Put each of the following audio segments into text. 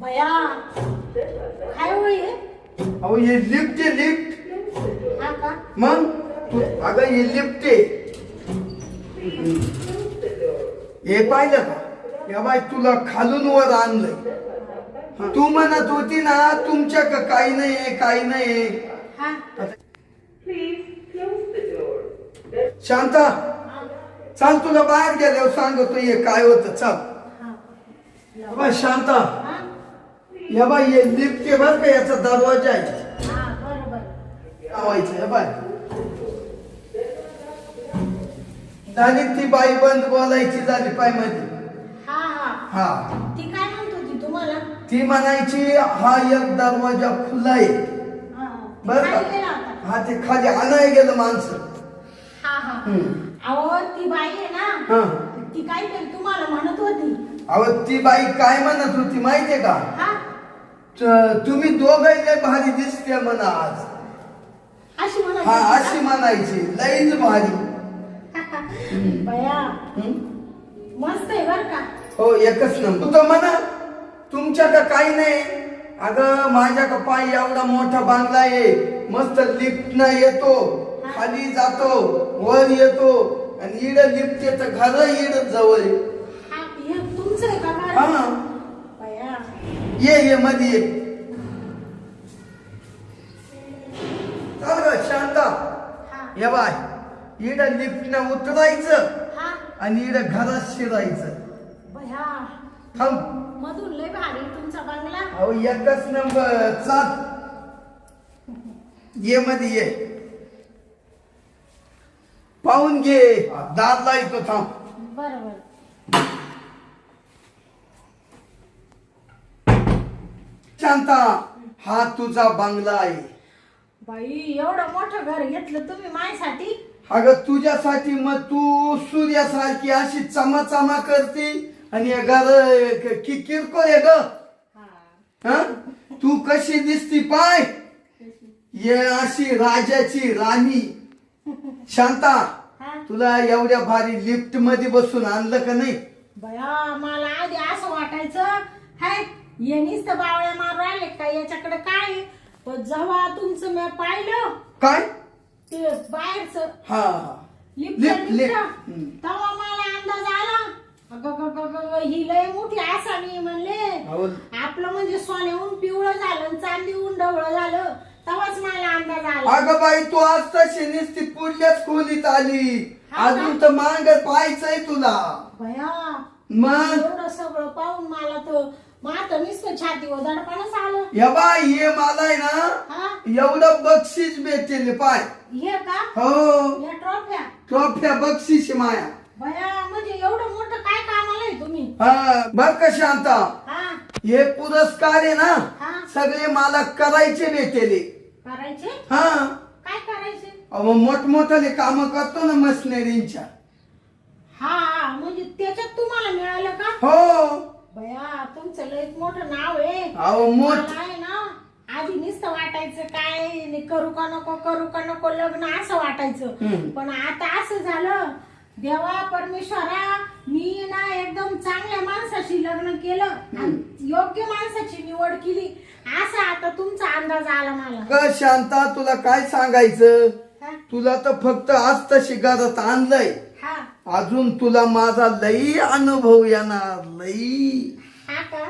बया काय होय अहो हे लिफ्ट आहे लिफ्ट. हा का मग तू अगं हे लिफ्ट आहे. हे पाहिलं का या बाई तुला खालून वर आणलंय. तू म्हणत होती ना तुमच्या काही नाही काही नाही. हा शांता चाल तुला बाहेर गेल्यावर सांगतो हे काय होतं. चाल बाय शांता हा या बाई हे लिफ्ट आहे बरं का याचा दरवाजा आहे. हा बरोबर लावायचं हे बाय. झाली ती बाई बंद बोलायची झाली पाय मध्ये. हा हा हा ती काय म्हणत होती तुम्हाला ती म्हणायची हा एक दरवाजा खुला आहे हा बरं काय का. केलं आता हा ते खाली आणाय गेलं माणसं. हा हा हम्म. अहो ती बाई आहे ना हा ती काय तरी तुम्हाला म्हणत होती. अहो ती बाई काय म्हणत होती माहितीये का. हा तुम्ही दोघे लय भारी दिसते म्हणा आज. अशी म्हणत हा होती अशी म्हणायची लईच भारी. का? बया हम्म. मस्त आहे बर का. हो एकच नंबर. तू तर म्हणा तुमच्या का काही नाही. अगं माझ्या का पाय एवढा मोठा बांगला आहे. मस्त लिफ्ट न येतो खाली जातो वर येतो आणि इड लिफ्ट येतं घर इड जवळ आहे. हा हे तुमचं आहे का घर? हा बया ये मध्ये ये. चल ग शांता हा ये बाय इड लिफ्ट न उतरायचं हा आणि इड घरात शिरायचं. बया थांब. मधून लय भारी तुमचा बंगला. अहो एकच नंबर. चाल ये मध्ये ये पाहून घे. दार लायतो थांब. बरोबर शांता हा तुझा बंगला आहे. बाई एवढं मोठं घर घेतलं तुम्ही माझ्यासाठी. अगं तुझ्यासाठी मग तू सूर्यासारखी अशी चमाचमा करते आणि हे घर किरकोळ आहे ग. हा तू कशी दिसती पाय. ये अशी राजाची राणी. शांता हा तुला एवढ्या भारी लिफ्ट मध्ये बसून आणलं का नाही. बया मला आधी असं वाटायचं हाय यांनीच तर बावळ्या मारून राहिले का याच्याकडे काय आहे? पण जेव्हा तुमचं मी पाहिलं काय ते बाहेरचं हा लिफ्ट लिफ्ट लिफ्ट. तेव्हा मला अंदाज आला अगं ही लय मोठी आसामी म्हणले. अहो, आपलं म्हणजे सोन्याहून पिवळं झालं आणि चांदीहून ढवळं झालं तेव्हाच मला अंदाज आला. अगं बाई तू आज तशी नुसती पुढल्याच खोलीत आली. हा का? अजून तर मांग पाहायचंय तुला. भया मग एवढं सगळं पाहून मला तर मात नुसतं छातीवर दडपणच आलं. या बाई हे मला आहे ना हा एवढं बक्षीस भेटेल पाय. हे का हो या ट्रॉफ्या ट्रॉफ्या बक्षीस माया. भया म्हणजे एवढं मोठं काय कामाला आहे तुम्ही. हा बर का शांता हा हे पुरस्कार आहे ना हा सगळे मला करायचे भेटेले. करायचे हा काय करायचे. अहो मोठमोठाले काम करतो ना मशिनरींच्या. हा म्हणजे त्याच्यात तुम्हाला मिळालं का. हो भया तुमचं लय मोठं नाव आहे. अहो मोठ मला आहे ना आधी नुसतं वाटायचं काय नाही, करू का नको लग्न असं वाटायचं. हम्म. पण आता असं झालं देवा परमेश्वरा मी ना एकदम चांगल्या माणसाशी लग्न केलं आणि योग्य माणसाची निवड केली असा आता तुमचा अंदाज आला मला. ग शांता तुला काय सांगायचं. हा? तुला तर फक्त आज तशी घरात आणलंय. हा अजून तुला माझा लई अनुभव येणार लई. हा का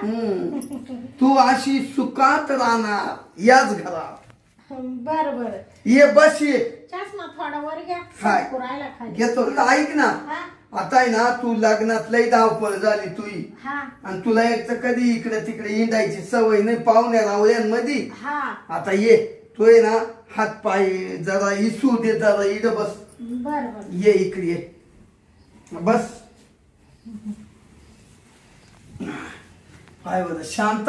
तू अशी सुखात राहणार याच घरात. बर बर ये बस ये चष्मा थोडा वर घ्या. हाय. पुरायला खाली. घेतो ऐक ना. हा आता आहे ना तू लग्नात लई धावपळ झाली तुही. हा आणि तुला एक तर कधी इकडे तिकडे हिंडायची सवय नाही पाहुण्या रावळ्यांमध्ये. हा आता ये तू आहे ना हात पाय जरा इसू दे जरा इड बस. बर बर ये इकडे ये बस. काय बरं शांत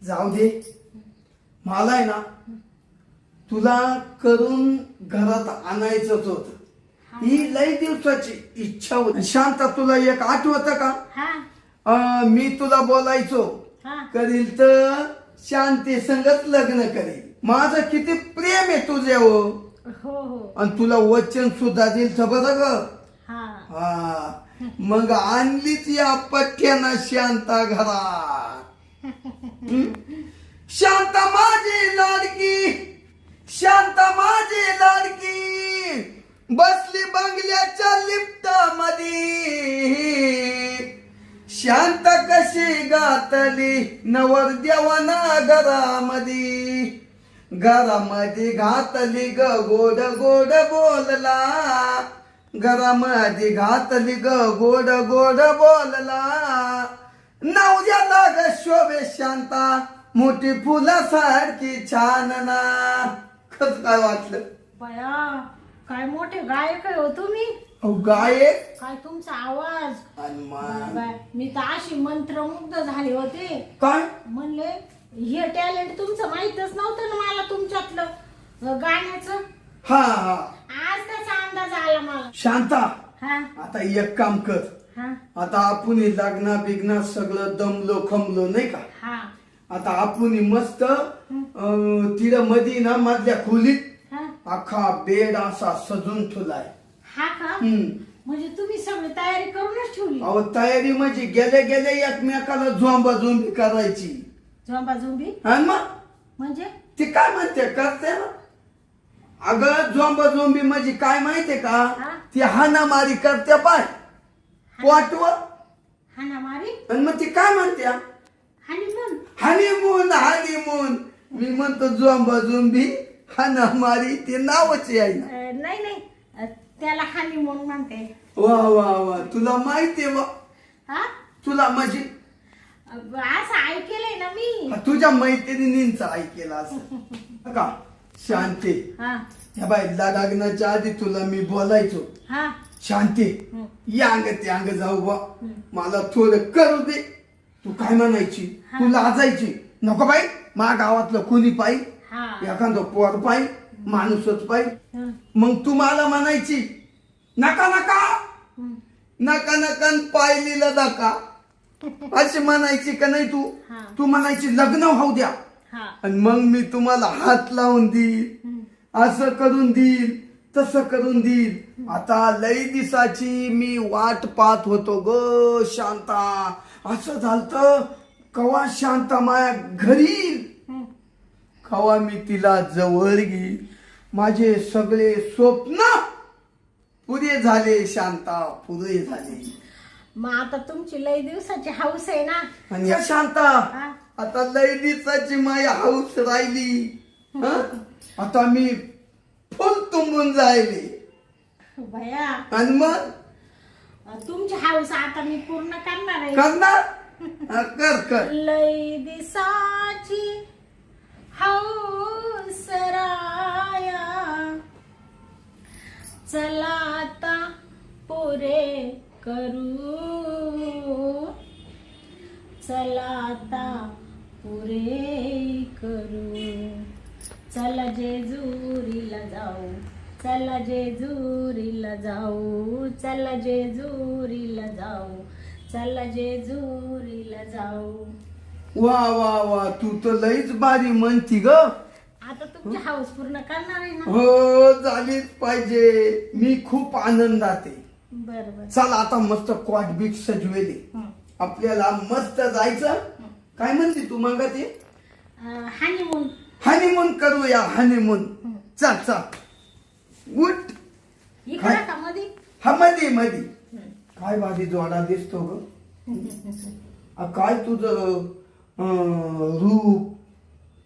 जाऊ दे. मला आहे ना तुला करून घरात आणायचंच होत. ही लई दिवसाची इच्छा होती. शांत तुला एक आठवत का हा मी तुला बोलायचो हा करील तर शांती संगत लग्न करील. माझं किती प्रेम आहे तुझ्यावर हो हो आणि तुला वचन सुद्धा दिल तर बरं ग. हा हा मग आणलीच या पठ्ठ्यानं शांता घरा. शांता माझी लाडकी, शांता माझी लाडकी, बसली बंगल्याच्या लिफ्ट मध्ये. शांत कशी गातली नवरदेवाना घरामध्ये. घरामध्ये घातली ग गोड गोड बोलला. घरामध्ये घातली ग गोड गोड बोलला. नवऱ्याला ग शोभे शांता मोठी फुलासारखी छान ना. खरंच काय वाटलं बया, काय मोठे गायक आहे हो तुम्ही. अहो गायक काय तुमचा आवाज. हनुमान. बाय, मी तर अशी मंत्रमुग्ध झाले होते. काय म्हणले हे टॅलेंट तुमचं माहीतच नव्हतं ना मला, तुमच्यातलं गाण्याचं. हा हा आज त्याचा अंदाज आला मला. शांता हा आता एक काम कर. हा आता आपण हे लग्ना बिग्ना सगळं दमलो खमलो नाही का. हा आता आपण मस्त तिला मधी ना मधल्या खोलीत हा अख्खा बेड असा सजून ठेवलाय. हा का. म्हणजे तुम्ही सगळी तयारी करूनच ठेवली. अहो तयारी म्हणजे गेले गेले एकमेकाला झोंबा झोंबी करायची. झोंबा झोंबी आणि मग म्हणजे ती काय म्हणते करते ना. अगं झोंबा झोंबी म्हणजे काय माहितीये का. हा? ती हाणामारी करते पाय पोटवर. हाणामारी आणि मग ती काय म्हणते हनीमून. Honeymoon honeymoon. मी म्हणतो झोंबा झोंबी हाणामारी ते नावच आहे ना. नाही नाही त्याला हनीमून म्हणते. वा वा वा तुला माहितीये वा. हा तुला म्हणजे असं ऐकेलंय ना मी. तुझ्या मैत्रिणींचं ऐकेलं असं का. शांती हा ह्या बाई लग्नाच्या आधी तुला मी बोलायचो. हा शांती या अंग ते अंग जाऊ बा मला थोडं करू दे. तू काय म्हणायची तू लाजायची. नको बाई मा गावातलं कोणी पाई हा एखादं पोर पाई माणूसच पाई. हा. मग तू मला म्हणायची नका नका नका नका पायलीला नका अशी म्हणायची का नाही तू. हा. तू म्हणायची लग्न होऊ द्या. हा आणि मग मी तुम्हाला हात लावून देईल असं करून देईल तसं करून देईल. आता लई दिसाची मी वाट पाहत होतो ग शांता. असं झालत कवा शांता माया घरी कवा मी तिला जवळ घेईल. माझे सगळे स्वप्न पुरे झाले शांता पुरे झाले. मग आता तुमची लई दिवसाची हौस आहे ना. आणि या शांता हा. आता लई दिवसाची माझी हाऊस राहिली. हं? आता मी फुल तुंबून जायले. भया आणि मग तुमची हौस आता मी पूर्ण करणार आहे. करणार हा, कर कर. लई दिसाची हौस राया चला आता पुरे करू. चला आता पुरे करू. चला जेजुरीला जाऊ. चला जेजुरीला जाऊ. चला जेजुरीला जाऊ. चला जेजुरीला जाऊ. वा वा वा तू तर लईच भारी म्हणती ग. आता तुमची हाऊस पूर्ण करणार आहे ना. हो झालीच पाहिजे. मी खूप आनंदात आहे. बर बर. चला आता मस्त क्वाट बीट सजवेली. आपल्याला मस्त जायचं. काय म्हणते तू मग ते हनीमून. हनीमून करूया हनीमून. चल चल उठ. इकडे का मध्ये. हा मध्ये मध्ये काय भारी जोडा दिसतो ग. काय तुझं रूप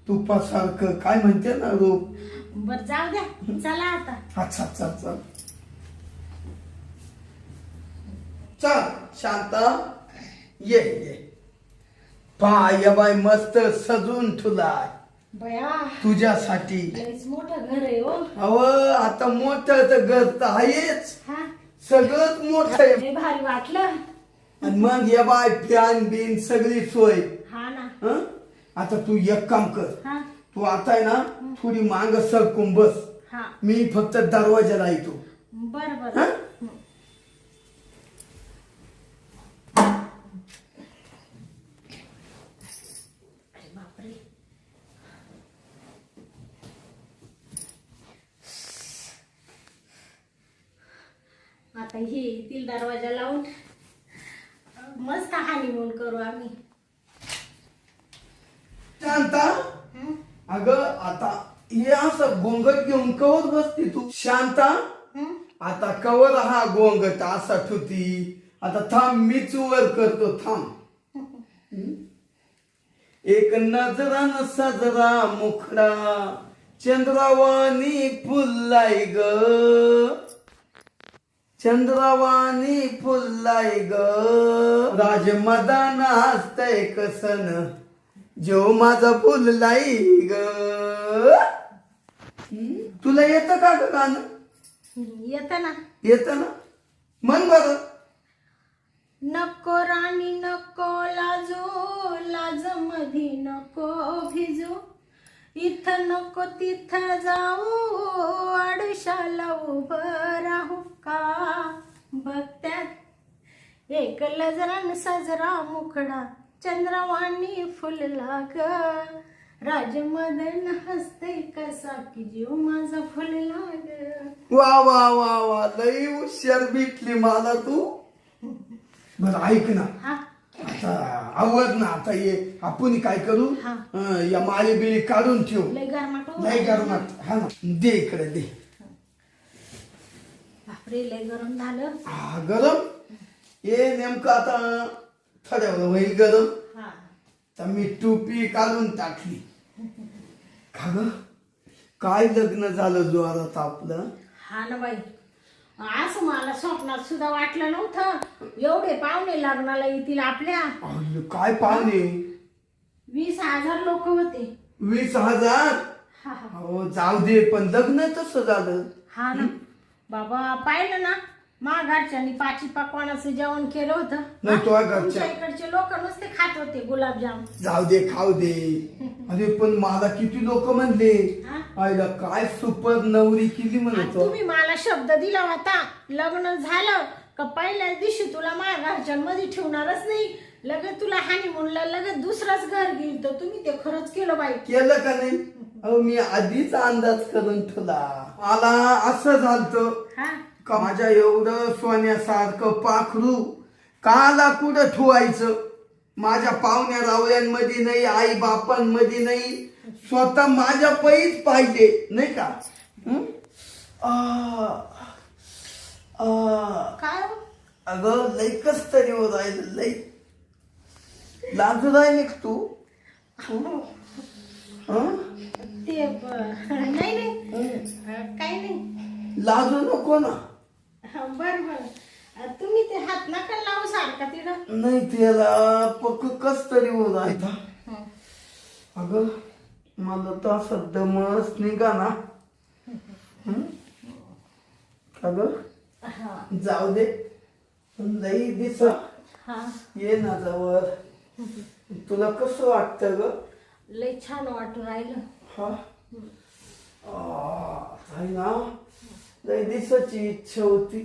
तुपासारखं काय म्हणते ना रूप. बर जाऊ द्या. चला आता. अच्छा चल चल चल शांता ये ये. पाय बाय मस्त सजून ठुलाय बया तुझ्यासाठी. लईच मोठं घर आहे हो. अव आता मोठं तर घर तर आहेच. हा सगळंच मोठं आहे. लई भारी वाटलं. आणि मग ये बाय फॅन बिन सगळी सोय. हा ना. हं? आता तू एक काम कर. हा तू आता आहे ना थोडी मांग सरकून बस. हा मी फक्त दरवाजाला येतो. बर बर. हं? अरे बापरे. आता आता हे येतील दरवाजा लावून मस्त हानिमून करू आम्ही. शांता हं? अगं आता हे असं गोंगट घेऊन कवर बसती तू? शांता हं? आता कवर हा गोंगट असा ठुती. आता थांब मीच वर करतो थांब. एक नजरा न सजरा मुखडा चंद्रावानी फुललाय ग, चंद्रावानी फुललाय ग, राजमदान हसतय कसन जो माझा फुललाय ग. तुला येतं का ग गाणं? येतं ना. येतं ना? म्हण बरं. नको राणी नको लाजू, लाज मधी नको भिजू, इथं नको तिथं जाऊ, आडशाला उभं राहू का बघत्यात एक लजरान सजरा मुखडा चंद्रवाणी फुलला ग, राजमदन हसते कसा की जीव माझा फुलला ग. वा वा वा वा लई हुशार भेटली मला तू. बरं ऐक ना, हा आता आवड ना, आता ये आपण काय करू, हा. या माळी बिळी काढून ठेवू. लय गरमाट हो. लय गरमात हा ना, दे इकडे दे. बापरे लय गरम झालं. हा गरम ये नेमकं आता थोड्या वेळ होईल गरम. हा तर मी टोपी काढून टाकली. का ग काय लग्न झालं जोरात आपलं. हा ना बाई, असं मला स्वप्नात सुद्धा वाटलं नव्हतं एवढे पाहुणे लग्नाला येतील आपल्या. अय्यो, काय पाहुणे 20,000 लोक होते. 20,000. हा हा. हो जाऊ दे पण लग्न तसं झालं. हा ना बाबा, पाहिलं ना घरच्यांनी पाची पकवानाचं जेवण केलं होतं. नाही, तुझ्या हा? घरच्या- तुमच्या इकडचे लोक नुसते खात होते गुलाबजाम. जाऊ दे खाऊ दे. अरे पण मला किती लोक म्हणले हा? आईला काय सुपर नवरी केली आणि म्हणतो. तुम्ही मला शब्द दिला होता लग्न झालं का पहिल्याच दिवशी तुला माझ्या घरच्यांमध्ये ठेवणारच नाही, लगेच तुला हानी म्हणलं लगेच दुसरंच घर घेईल. तर तुम्ही ते खरंच केलं बाई. केलं का नाही. अहो मी आधीच अंदाज करून ठेवला. मला असं झालतं हा का माझ्या एवढं सोन्यासारखं पाखरू काला कुठं ठेवायचं. माझ्या पाहुण्या रावळ्यांमध्ये नाही, आई बापांमध्ये नाही, स्वतः माझ्या पैच पाहिजे नाही का. हं? आ, आ, काय हो? अगं लई कस तरी हो राहिलं, लई लाजू राहिली का तू. हं? ते नाही नाही काही नाही. लाजू नको ना. बर बर, तुम्ही ते हात नका लावू सारखा तिथं. नाही त्याला पक्क कस तरी हो राहिला. अगं मला तर असं दमच निघा ना. अगं हा जाऊ दे लई दिस हा. ये ना जवळ. तुला कसं वाटतं ग. लय छान वाटून राहिलं. हा आहे ना, लई दिसाची इच्छा होती.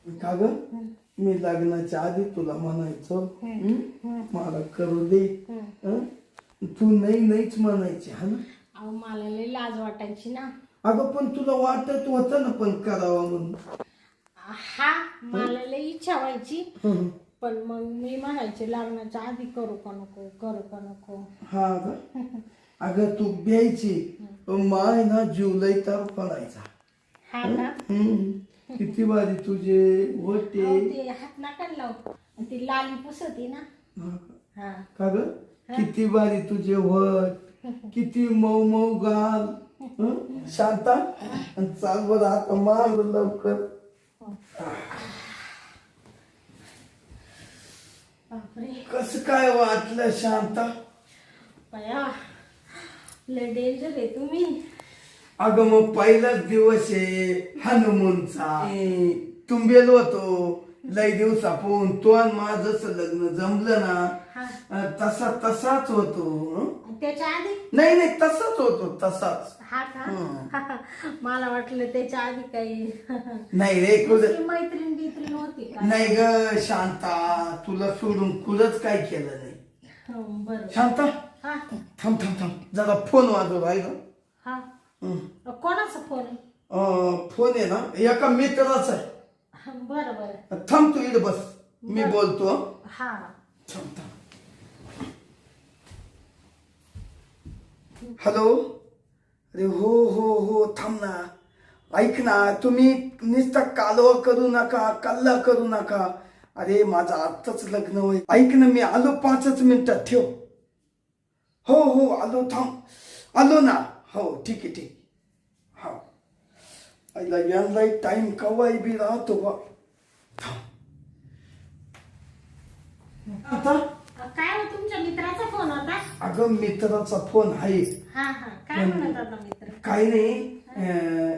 का ग मी लग्नाच्या आधी तुला म्हणायचो मला करू दे. हं? तू नाही नाहीच म्हणायची हा ना. अहो मला लय लाज वाटायची ना. अगं पण तुला वाटत होतं ना पण करावं म्हणून. हा मला लय इच्छा व्हायची, हं. पण मग मी म्हणायचे लग्नाच्या आधी करू का नको करू का नको. हा ग अगं तू द्यायची माय ना जुलै तर पडायचा. हा का. किती भारी तुझे वटे. अहो, ते हात नका लावू, ती लाली पुसती ना. हा का ग किती भारी तुझे वट, किती मऊ मऊ गाल. हं? शांता आणि चाल बरं आता मार लवकर. बापरे कस काय वाटलं शांता. बया लय डेंजर आहे तुम्ही. अगं मग पहिलाच दिवस आहे हनुमूनचा. तुंबेलो होतो लय दिवसापून तो आणि माझं जसं लग्न जमलं ना तसाच होतो. हं? त्याच्या आधी नाही नाही तसाच होतो तसाच. हा का. मला वाटलं त्याच्या आधी काही नाही रे कुठं दुसरी मैत्रीण बित्रीण होती का. नाही ग शांता, तुला सोडून कुठंच काय केलं नाही. बरं शांता हा थांब थांब थांब जरा फोन वाजव राहिला. हा. कोणाचा फोन आहे. फोन आहे ना एका मित्राचा आहे. बरं बरं. थांब तू इकडे बस, मी बरं. बोलतो. हा. थांब थांब. हॅलो. अरे हो हो हो थांब ना. ऐक ना, तुम्ही नुसता कालवा करू नका, कल्ला करू नका. अरे माझं आत्ताच लग्न होईल. ऐक ना, मी आलो 5 मिनिटात, ठेव. हो हो आलो, थांब आलो ना. हो ठीक आहे ठीक. हा आईला यांना टाइम कवाय बी राहतो बा. आता काय हो, तुमच्या मित्राचा फोन होता? अगं मित्राचा फोन आहे. हा हा. काय म्हणत होता मित्र? काही नाही.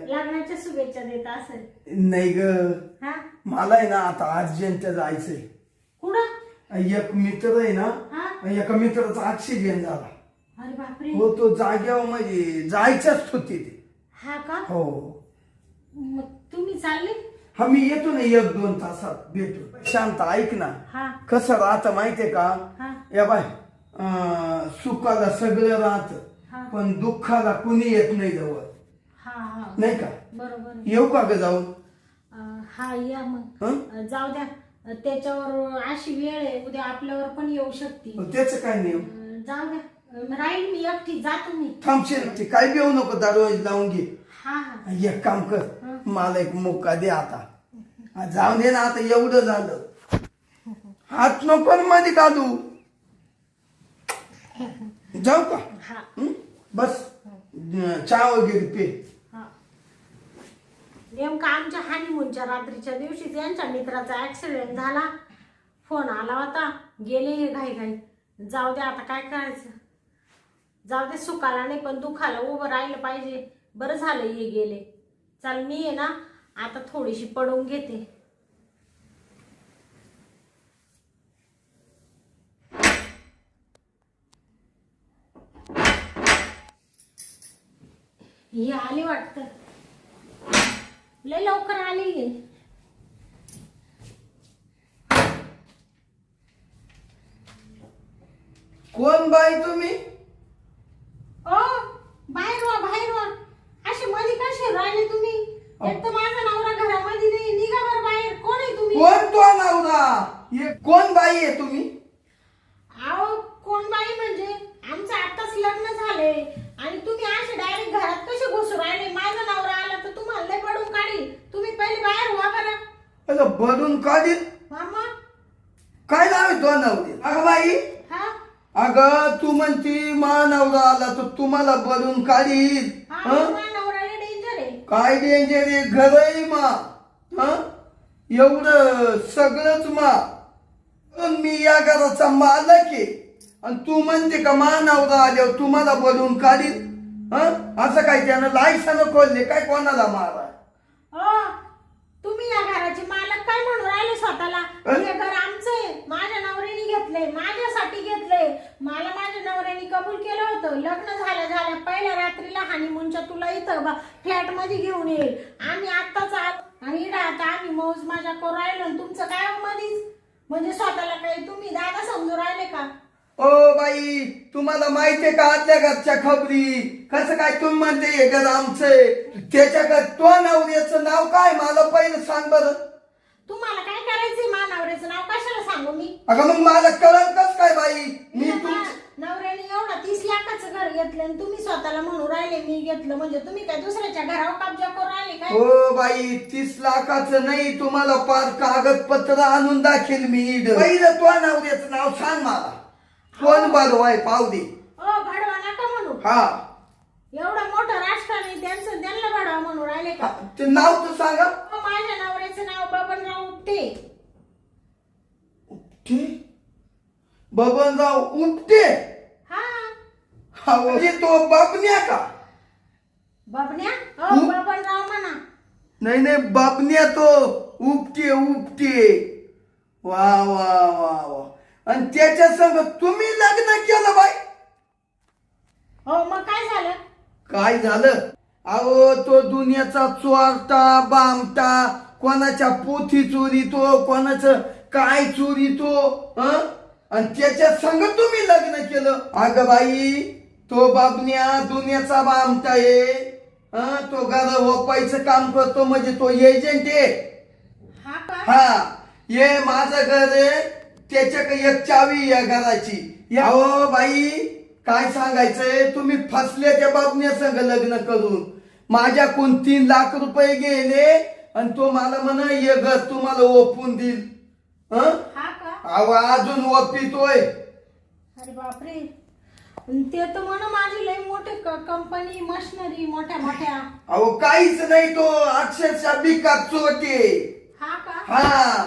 लग्नाच्या शुभेच्छा देत असेल. नाही ग, हा. मला आहे ना आता अर्जंट जायचंय. कुठं? एक मित्र आहे ना, हा. एका मित्राचा ऍक्सिडेंट झाला. अरे बापरे. हो तो जाग्यावर म्हणजे जायच्याच होती ते. हा का? हो. मग तुम्ही चालले? हा मी येतो ना 1-2 तासात भेटू. शांत ऐक ना, हा कसं राहतं माहितीये का? हा या बाय, सुखाला सगळं राहत, हा पण दुःखाला कुणी येत नाही जवळ, हा हा. नाही का? बरोबर. येऊ का ग जाऊन? हा या मग. हं? जाऊ द्या. त्याच्यावर अशी वेळ आहे, उद्या आपल्यावर पण येऊ शकते. त्याचं काय नाही. जाऊ द्या. राहील मी एकटी, जा तुम्ही. थांबशील ते काय बी येऊ नको, दरवाज लावून घे. हा हा. एक काम कर, मला एक मुक्का दे आता. जाऊन दे ना, आता एवढं झालं. हात नको ना मध्ये घालू. जाऊ का? हा बस चहा वगैरे पे. हा. नेमका आमच्या हनीमूनच्या रात्रीच्या दिवशीच यांच्या मित्राचा ऍक्सिडेंट झाला. फोन आला होता, गेले हे घाई घाई. जाऊ दे आता, काय करायचं. जाऊ दे, सुखाला नाही पण दुखाला उभं राहिलं पाहिजे. बरं झालं हे गेले. चल मी आहे ना आता थोडीशी पडून घेते. ही आली वाटत, लय लवकर आली. कोण बाई तुम्ही? ओ बाहेर वा, बाहेर वा. अशी मध्ये कशी राहिले तुम्ही? एक तर माझा नवरा घरामध्ये नाही, निघा बरं बाहेर. कोण आहे तुम्ही? कोण तो नवरा? हे कोण बाई आहे तुम्ही? अहो कोण बाई म्हणजे आमचं आताच लग्न झालंय आणि तुम्ही असे डायरेक्ट घरात कसे घुसू राहिले? माझा नवरा आला तर तुम्हाला लय पडून काढील. तुम्ही पहिले बाहेर व्हा बरं. अगं भरून काढील? मामा. काय नाव आहे तो नवरी? अगं बाई, हा अगं तू म्हणती मा नवरा आला तर तुम्हाला भरून काढील? हा. हं? माझा नवरा लय डेंजर आहे. काय डेंजर आहे? घरही मा, हं? एवढं सगळंच मा. पण मी या घराचा मालक आहे आणि तू म्हणते का मा नवरा आल्यावर तुम्हाला बोलून काढील? असं काय त्यानं लायसन खोलले काय कोणाला मारा? ओ तुम्ही या घराचे मालक काय म्हणून राहिले स्वतःला? हे घर आमचं आहे, माझ्या नवऱ्याने घेतलंय, माझ्यासाठी घेतलंय. मला माझ्या नवऱ्याने कबूल केलं होतं. लग्न झाल्या पहिल्या रात्रीला हनीमूनच्या तुला इथं फ्लॅट मध्ये घेऊन येईल. आम्ही आत्ताच आणि इकडे आता आम्ही मौज माझ्या करू राहिलो आणि तुमचं काय मधीच? म्हणजे स्वतःला काही तुम्ही दादा समजू राहिले का? ओ बाई, तुम्हाला माहितीये का आतल्या घरच्या खबरी? कसं काय तुम्ही म्हणते हे घर आमचंय? त्याच्या तो नवऱ्याचं नाव काय मला पहिलं सांग बरं. तुम्हाला काय करायचंय? मा नवऱ्याचं नाव कशाला सांगू मी? अगं मग मला कळलं कस काय बाई? मी नवऱ्याने एवढा 30 लाखाचं घर घेतलं आणि तुम्ही स्वतःला म्हणू राहिले मी घेतलं. म्हणजे तुम्ही काय दुसऱ्याच्या घरावर कब्जा करू राहिले काय? हो बाई, 30 लाखाचं नाही, तुम्हाला पार कागदपत्र आणून दाखेल मी. पहिलं तो नवऱ्याचं नाव सांग मला. कोण बालवाय पाव दे. ओ भडवा नका म्हणू. हा, एवढं मोठं राष्ट्राने त्यांना भडवा म्हणू राहिले का? ते नाव तू सांगा. माझ्या नवऱ्याचं नाव बबनराव उपटे. उपटे? बबनराव उपटे? हा. म्हणजे तो बाबन्या का? बबन्या? हो बबनराव म्हणा. नाही नाही, बाबन्या तो. उपटे उपटे. वा वा वा वा. आणि त्याच्या संग तुम्ही लग्न केलं बाई? हो मग काय झालं? काय झालं? अहो तो दुनियाचा चोरटा बामटा, कोणाच्या पोथी चोरीतो, कोणाचं काय चोरीतो, आणि त्याच्या संग तुम्ही लग्न केलं? अगं बाई, तो बाबन्या दुनियाचा बामटा आहे. तो घर वपायचं काम करतो म्हणजे तो एजंट आहे. हा का? हा, ये माझं घर आहे, त्याच्याकडे एक चावी या घराची. हो बाई, काय सांगायचंय, तुम्ही फसले त्या बाबण्या संग लग्न करून. माझ्याकडून 3 लाख रुपये गेले आणि तो मला म्हणा ये घर तुम्हाला ओपून देईल. हा का? अहो अजून ओपितोय. अरे बापरे. ते तर म्हणा माझी लई मोठे कंपनी मशिनरी मोठ्या मोठ्या. अहो काहीच नाही, तो अक्षरशः बिकात चोटे. हा का? हा,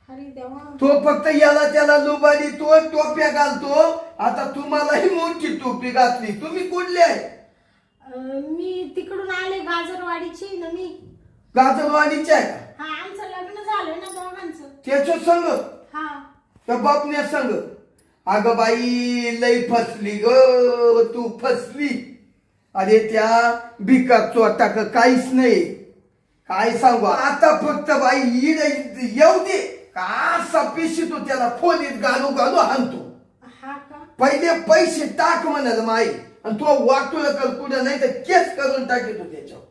अरे देवा. तो फक्त याला त्याला लुबाडी तो टोप्या घालतो. आता तुम्हालाही मोठी टोपी घातली. तुम्ही कुठले आहे? मी तिकडून आले, गाजरवाडीची ना मी. गाजरवाडीचे आहे का? हा, आमचं लग्न झालंय ना दोघांचं. त्याच्या संग हा. त्या बापण्या संग. अगं बाई लई फसली ग तू, फसली. अरे त्या भिका चोटाक काहीच नाही. काय सांगू आता, फक्त बाई येऊ दे का असा पिशी तो त्याला फोनीत घालू घालू हाणतो. हा का? पहिले पैसे टाक म्हणाल माई, आणि तो वाटूला कर कुठं नाही तर केस करून टाकतो त्याच्यावर.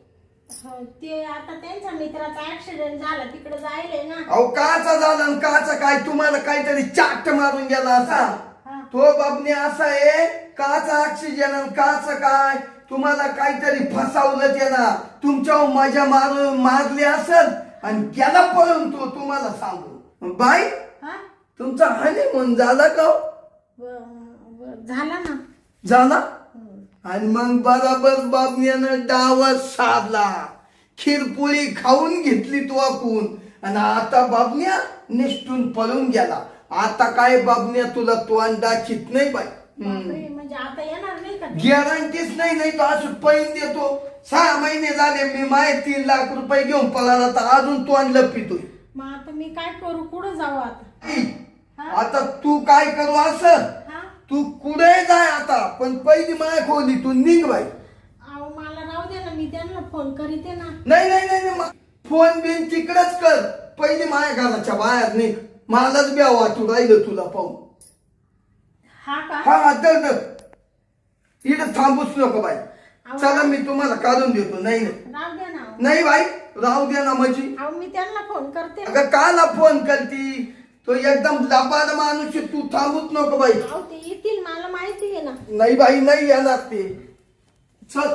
हो, ते आता त्यांच्या मित्राचा ऍक्सिडेंट झाला, तिकडे जायले ना. अहो काचा झाला आणि काचा काय, तुम्हाला काहीतरी चाट मारून गेला असा. हा. तो बाबने असा आहे, काचा ऑक्सिजन आणि काचा काय, तुम्हाला काहीतरी फसावलं त्याला, तुमच्यावर मजा मारली असेल आणि गेला पळून तो. तुम्हाला सांगू बाई, हा? तुमचा हनीमून झाला का हो? झाला ना. झाला. आणि मग बराबर बाबण्यानं डावच साधला, खीरपुळी खाऊन घेतली तो आपण. आणि आता बाबण्या निष्ठून पळून गेला. आता काय बाबण्या तुला तोंड दाखीत नाही बाई. बापरे, म्हणजे आता येणार नाही का ते? गॅरंटीच नाही, नाही तो असं पैन देतो. 6 महिने झाले मी माय 3 लाख रुपये घेऊन पळाला, तर अजून तोंड लपितोय. मग आता मी काय करू, कुठं जाऊ आता? हा? आता तू काय करू असं, हा? तू कुठे जाय आता, पण पहिली माय खोली तू निघ बाई. अहो मला राहू दे ना, मी त्यांना फोन करीते ना. नाही नाही नाही नाही, फोन बिन तिकडच कर, पहिली माया घराच्या बाहेर निघ. मलाच ब्या वाटू राहिलं तुला पाहून. हा का? हा दर इथं थांबूच नको बाई. चला मी तुम्हाला काढून देतो. नाही नाही राहू दे ना. नाही बाई, राहू द्या ना म्हणजे. अहो मी त्यांना फोन करते ना. अगं काला फोन करती, तो एकदम लबाड माणूस आहे, तू थांबूच नको बाई. अहो ते येतील, मला माहिती आहे ना. नाही बाई, नाही येणार ते. चल.